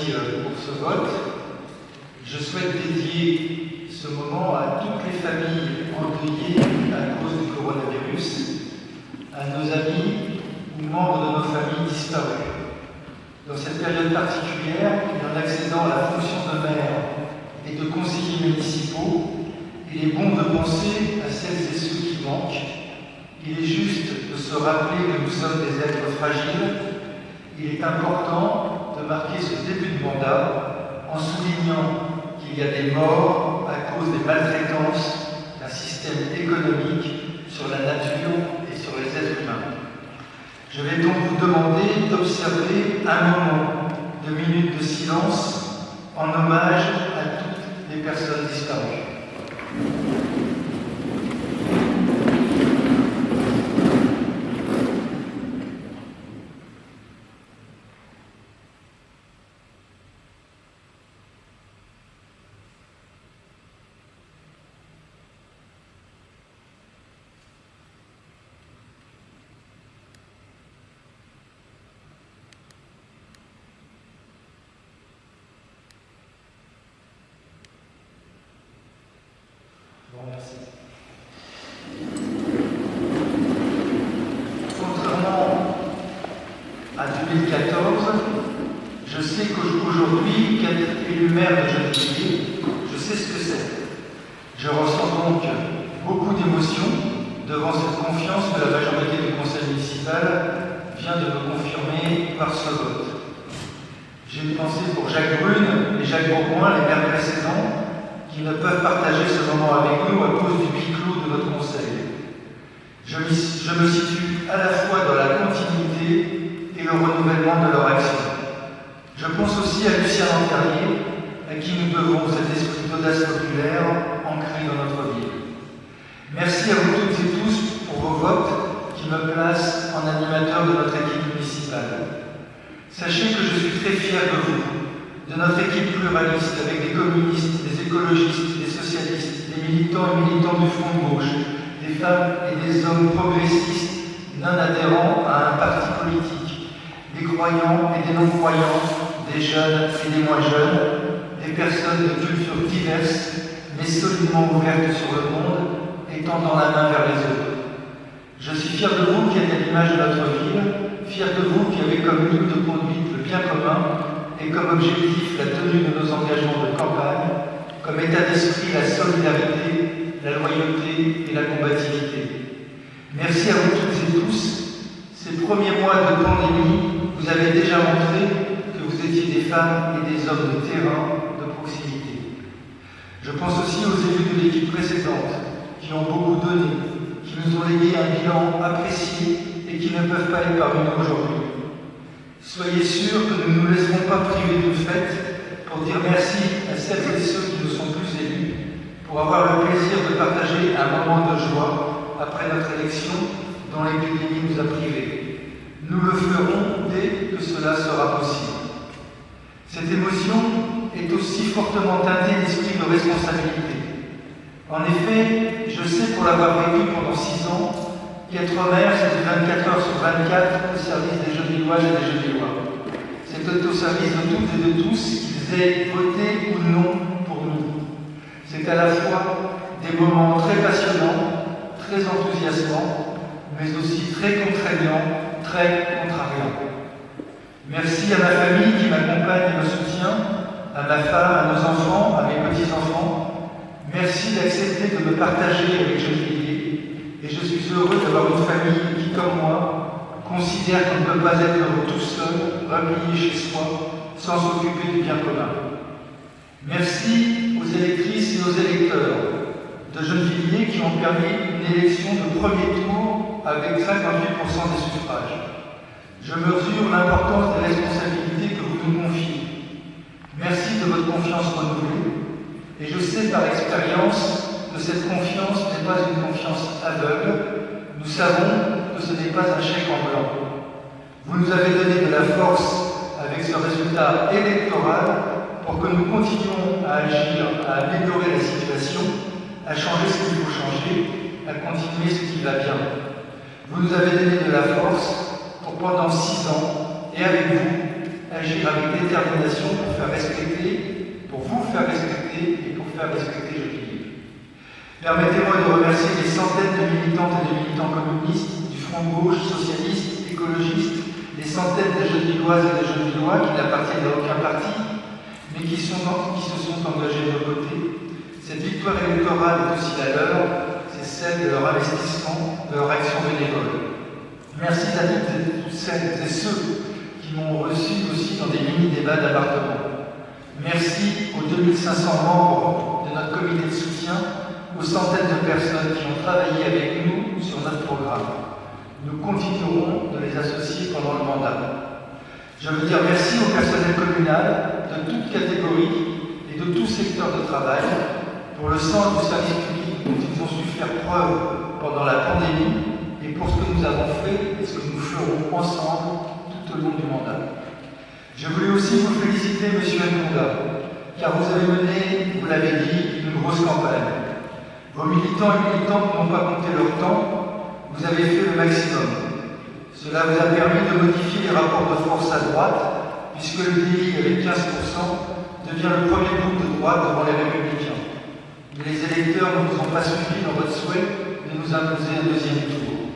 remercie pour ce vote. Je souhaite dédier ce moment à toutes les familles endeuillées à cause du coronavirus, à nos amis ou membres de nos familles disparus. Dans cette période particulière, et en accédant à la fonction de maire et de conseillers municipaux, il est bon de penser à celles et ceux qui manquent. Il est juste de se rappeler que nous sommes des êtres fragiles. Il est important de marquer ce début de mandat en soulignant qu'il y a des morts à cause des maltraitances d'un système économique sur la nature et sur les êtres humains. Je vais donc vous demander d'observer un moment de minute de silence en hommage à toutes les personnes disparues. Merci. Contrairement à 2014, je sais qu'aujourd'hui, qu'être élu maire de Gennevilliers, je sais ce que c'est. Je ressens donc beaucoup d'émotions devant cette confiance que la majorité du conseil municipal vient de me confirmer par ce vote. J'ai une pensée pour Jacques Brune et Jacques Bourgoin, les maires précédents, qui ne peuvent partager ce moment avec nous à cause du huis clos de notre conseil. Je me situe à la fois dans la continuité et le renouvellement de leur action. Je pense aussi à Lucien Lanternier, à qui nous devons cet esprit d'audace populaire ancré dans notre ville. Merci à vous toutes et tous pour vos votes qui me placent en animateur de notre équipe municipale. Sachez que je suis très fier de vous, de notre équipe pluraliste avec des communistes, des écologistes, des socialistes, des militants et militantes du Front de gauche, des femmes et des hommes progressistes non adhérents à un parti politique, des croyants et des non-croyants, des jeunes et des moins jeunes, des personnes de cultures diverses mais solidement ouvertes sur le monde et tendant la main vers les autres. Je suis fier de vous qui êtes à l'image de notre ville, fier de vous qui avez comme ligne de conduite le bien commun et comme objectif la tenue de nos engagements de campagne, comme état d'esprit la solidarité, la loyauté et la combativité. Merci à vous toutes et tous. Ces premiers mois de pandémie vous avez déjà montré que vous étiez des femmes et des hommes de terrain, de proximité. Je pense aussi aux élus de l'équipe précédente qui ont beaucoup donné, qui nous ont légué un bilan apprécié et qui ne peuvent pas être parmi nous aujourd'hui. Soyez sûrs que nous ne nous laisserons pas priver d'une fête pour dire merci à celles et ceux qui ne sont plus élus, pour avoir le plaisir de partager un moment de joie après notre élection dont l'épidémie nous a privés. Nous le ferons dès que cela sera possible. Cette émotion est aussi fortement teintée d'esprit de responsabilité. En effet, je sais pour l'avoir vécu pendant 6 ans, qu'être maire, c'est 24 heures sur 24 au service des Gennevilloises et des Gennevillois. C'est au service de toutes et de tous, qu'ils aient voté ou non pour nous. C'est à la fois des moments très passionnants, très enthousiasmants, mais aussi très contraignants, très contrariants. Merci à ma famille qui m'accompagne et me soutient, à ma femme, à nos enfants, à mes petits-enfants. Merci d'accepter de me partager avec Gennevilliers. Et je suis heureux d'avoir une famille qui, comme moi, considère qu'on ne peut pas être tout seul, replié chez soi, sans s'occuper du bien commun. Merci aux électrices et aux électeurs de Gennevilliers qui ont permis une élection de premier tour avec 58% des suffrages. Je mesure l'importance des responsabilités que vous nous confiez. Merci de votre confiance renouvelée. Et je sais par expérience que cette confiance n'est pas une confiance aveugle. Nous savons que ce n'est pas un chèque en blanc. Vous nous avez donné de la force avec ce résultat électoral pour que nous continuions à agir, à améliorer la situation, à changer ce qu'il faut changer, à continuer ce qui va bien. Vous nous avez donné de la force pour pendant 6 ans, et avec vous, agir avec détermination pour faire respecter, pour vous faire respecter et pour faire respecter Gennevilliers. Permettez-moi de remercier les centaines de militantes et de militants communistes du Front de gauche, socialiste, écologiste, les centaines de Gennevilloises et de Gennevillois qui n'appartiennent à aucun parti, mais qui se sont engagés de nos côtés. Cette victoire électorale est aussi la leur, c'est celle de leur investissement, de leur action bénévole. Merci à toutes celles et ceux qui m'ont reçu aussi dans des mini-débats d'appartement. Merci aux 2500 membres de notre comité de soutien, aux centaines de personnes qui ont travaillé avec nous sur notre programme. Nous continuerons de les associer pendant le mandat. Je veux dire merci au personnel communal de toutes catégories et de tout secteur de travail pour le sens du service public dont ils ont su faire preuve pendant la pandémie et pour ce que nous avons fait et ce que nous ferons ensemble tout au long du mandat. Je voulais aussi vous féliciter, Monsieur Nkounda, car vous avez mené, vous l'avez dit, une grosse campagne. Vos militants et militantes n'ont pas compté leur temps, vous avez fait le maximum. Cela vous a permis de modifier les rapports de force à droite, puisque le DI, avec 15%, devient le premier groupe de droite devant les Républicains. Mais les électeurs ne vous ont pas suivi dans votre souhait de nous imposer un deuxième tour.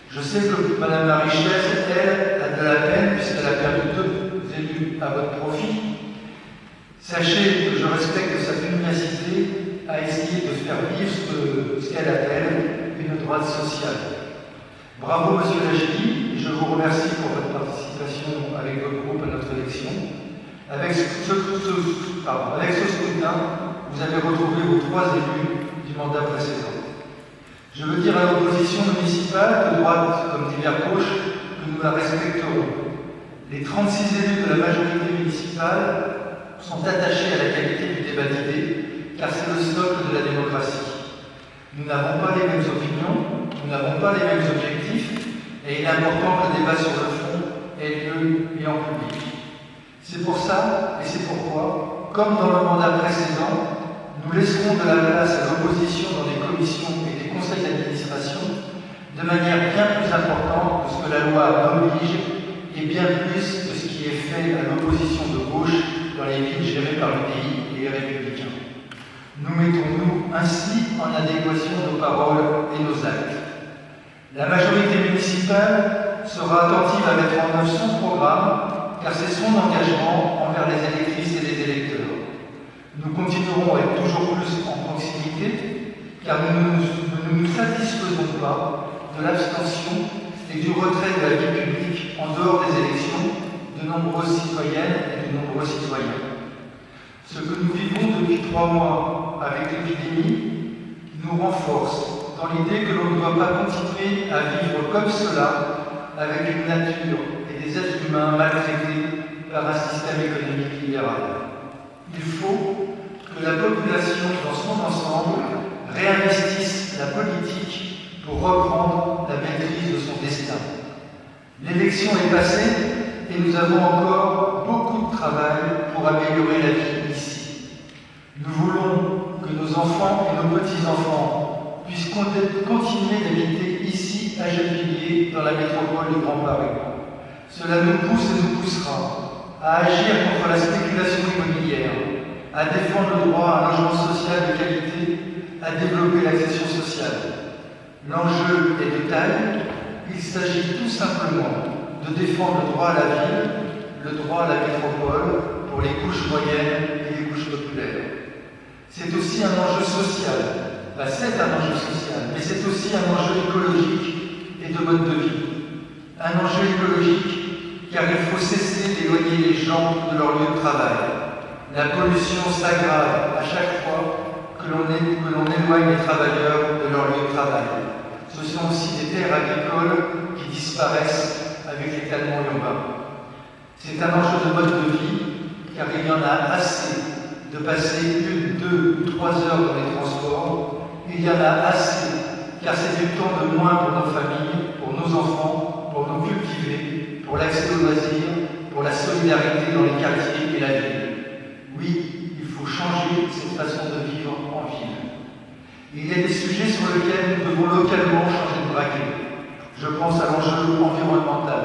Je sais que Mme la Richesse, elle, a de la peine puisqu'elle a perdu 2 élus à votre profit. Sachez que je respecte sa pugnacité à essayer de faire vivre ce qu'elle appelle une droite sociale. Bravo, Monsieur Lachili, et je vous remercie pour votre participation avec votre groupe à notre élection. Avec ce scrutin, vous avez retrouvé vos 3 élus du mandat précédent. Je veux dire à l'opposition municipale, de droite comme d'hiver gauche, que nous la respecterons. Les 36 élus de la majorité municipale sont attachés à la qualité du débat d'idées, car c'est le socle de la démocratie. Nous n'avons pas les mêmes opinions, nous n'avons pas les mêmes objectifs, et il est important que le débat sur le fond ait lieu et en public. C'est pour ça, et c'est pourquoi, comme dans le mandat précédent, nous laisserons de la place à l'opposition dans les commissions et les conseils d'administration de manière bien plus importante que ce que la loi oblige et bien plus que ce qui est fait à l'opposition de gauche dans les villes gérées par le pays et les Républicains. Nous mettons-nous ainsi en adéquation nos paroles et nos actes. La majorité municipale sera attentive à mettre en œuvre son programme, car c'est son engagement envers les électrices et les électeurs. Nous continuerons à être toujours plus en proximité, car nous ne nous satisfaisons pas de l'abstention et du retrait de la vie publique en dehors des élections de nombreuses citoyennes et de nombreux citoyens. Ce que nous vivons depuis 3 mois avec l'épidémie nous renforce dans l'idée que l'on ne doit pas continuer à vivre comme cela avec une nature et des êtres humains maltraités par un système économique libéral. Il faut que la population dans son ensemble réinvestisse la politique pour reprendre la maîtrise de son destin. L'élection est passée et nous avons encore beaucoup de travail pour améliorer la vie ici. Nous voulons que nos enfants et nos petits-enfants puissent continuer d'habiter ici à Gennevilliers, dans la métropole du Grand Paris. Cela nous pousse et nous poussera à agir contre la spéculation immobilière, à défendre le droit à un logement social de qualité, à développer l'accession sociale. L'enjeu est de taille, il s'agit tout simplement de défendre le droit à la ville, le droit à la métropole pour les couches moyennes et les couches populaires. C'est aussi un enjeu social, c'est un enjeu social, mais c'est aussi un enjeu écologique et de mode de vie. Un enjeu écologique car il faut cesser d'éloigner les gens de leur lieu de travail. La pollution s'aggrave à chaque fois que l'on éloigne les travailleurs de leur lieu de travail. Ce sont aussi des terres agricoles qui disparaissent avec l'étalement urbain. C'est un enjeu de mode de vie, car il y en a assez de passer 1, 2 ou 3 heures dans les transports. Il y en a assez, car c'est du temps de moins pour nos familles, pour nos enfants, pour nous cultiver, pour l'accès aux loisirs, pour la solidarité dans les quartiers et la ville. Oui, il faut changer cette façon de vivre en ville. Il y a des sujets sur lesquels nous devons localement changer de braquet. Je pense à l'enjeu environnemental.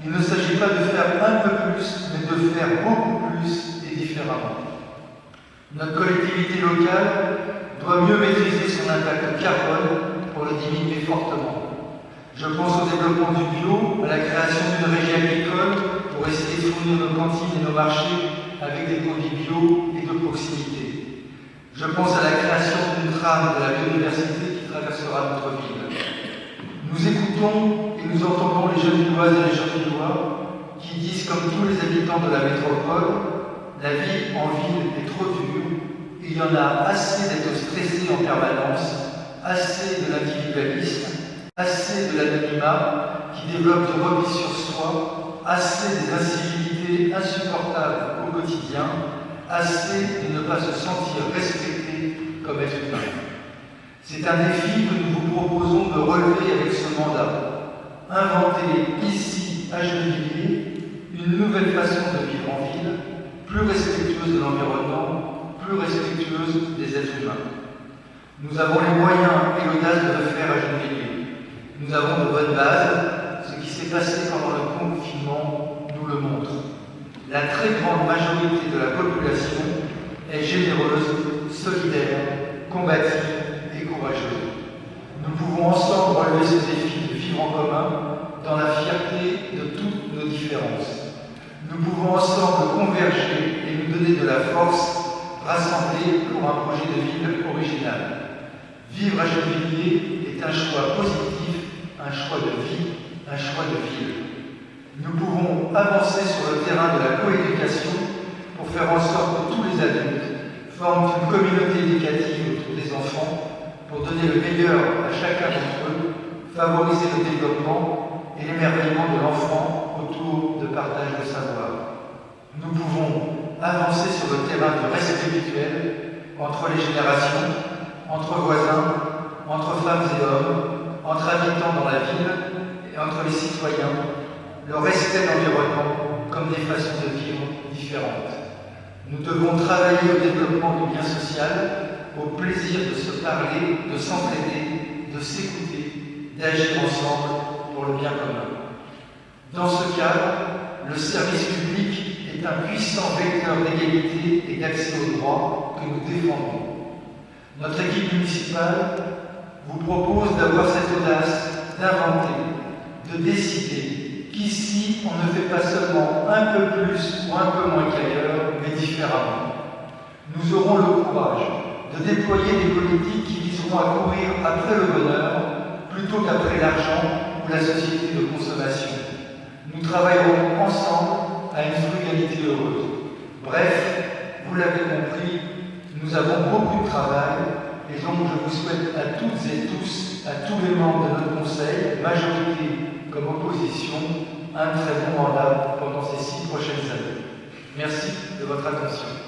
Il ne s'agit pas de faire un peu plus, mais de faire beaucoup plus et différemment. Notre collectivité locale doit mieux maîtriser son impact carbone pour le diminuer fortement. Je pense au développement du bio, à la création d'une régie agricole pour essayer de fournir nos cantines et nos marchés avec des produits bio et de proximité. Je pense à la création d'une trame de la biodiversité qui traversera notre ville. Nous écoutons et nous entendons les jeunes Lilloises et les jeunes Lillois qui disent, comme tous les habitants de la métropole, la vie en ville est trop dure, et il y en a assez d'être stressé en permanence, assez de l'individualisme, assez de l'anonymat qui développe du repli sur soi, assez des incivilités insupportables au quotidien, assez de ne pas se sentir respecté comme être humain. C'est un défi que nous vous proposons de relever avec ce mandat. Inventer ici, à Gennevilliers, une nouvelle façon de vivre en ville, plus respectueuse de l'environnement, plus respectueuse des êtres humains. Nous avons les moyens et l'audace de le faire à Gennevilliers. Nous avons de bonnes bases. Ce qui s'est passé pendant le confinement nous le montre. La très grande majorité de la population est généreuse, solidaire, combative et courageuse. Nous pouvons ensemble relever ce défi de vivre en commun dans la fierté de toutes nos différences. Nous pouvons ensemble converger et nous donner de la force, rassemblés pour un projet de ville original. Vivre à Gennevilliers est un choix positif, un choix de vie, un choix de ville. Nous pouvons avancer sur le terrain de la coéducation pour faire en sorte que tous les adultes forment une communauté éducative autour des enfants pour donner le meilleur à chacun d'entre eux, favoriser le développement et l'émerveillement de l'enfant autour de partage de savoir. Nous pouvons avancer sur le terrain du respect mutuel entre les générations, entre voisins, entre femmes et hommes, entre habitants dans la ville et entre les citoyens, le respect de l'environnement comme des façons de vivre différentes. Nous devons travailler au développement du lien social, au plaisir de se parler, de s'entraider, de s'écouter, d'agir ensemble pour le bien commun. Dans ce cadre, le service public est un puissant vecteur d'égalité et d'accès aux droits que nous défendons. Notre équipe municipale vous propose d'avoir cette audace d'inventer, de décider qu'ici, on ne fait pas seulement un peu plus ou un peu moins qu'ailleurs, mais différemment. Nous aurons le courage de déployer des politiques qui viseront à courir après le bonheur plutôt qu'après l'argent ou la société de consommation. Nous travaillerons ensemble à une frugalité heureuse. Bref, vous l'avez compris, nous avons beaucoup de travail et donc je vous souhaite à toutes et tous, à tous les membres de notre conseil, majorité comme opposition, un très bon mandat pendant ces 6 prochaines années. Merci de votre attention.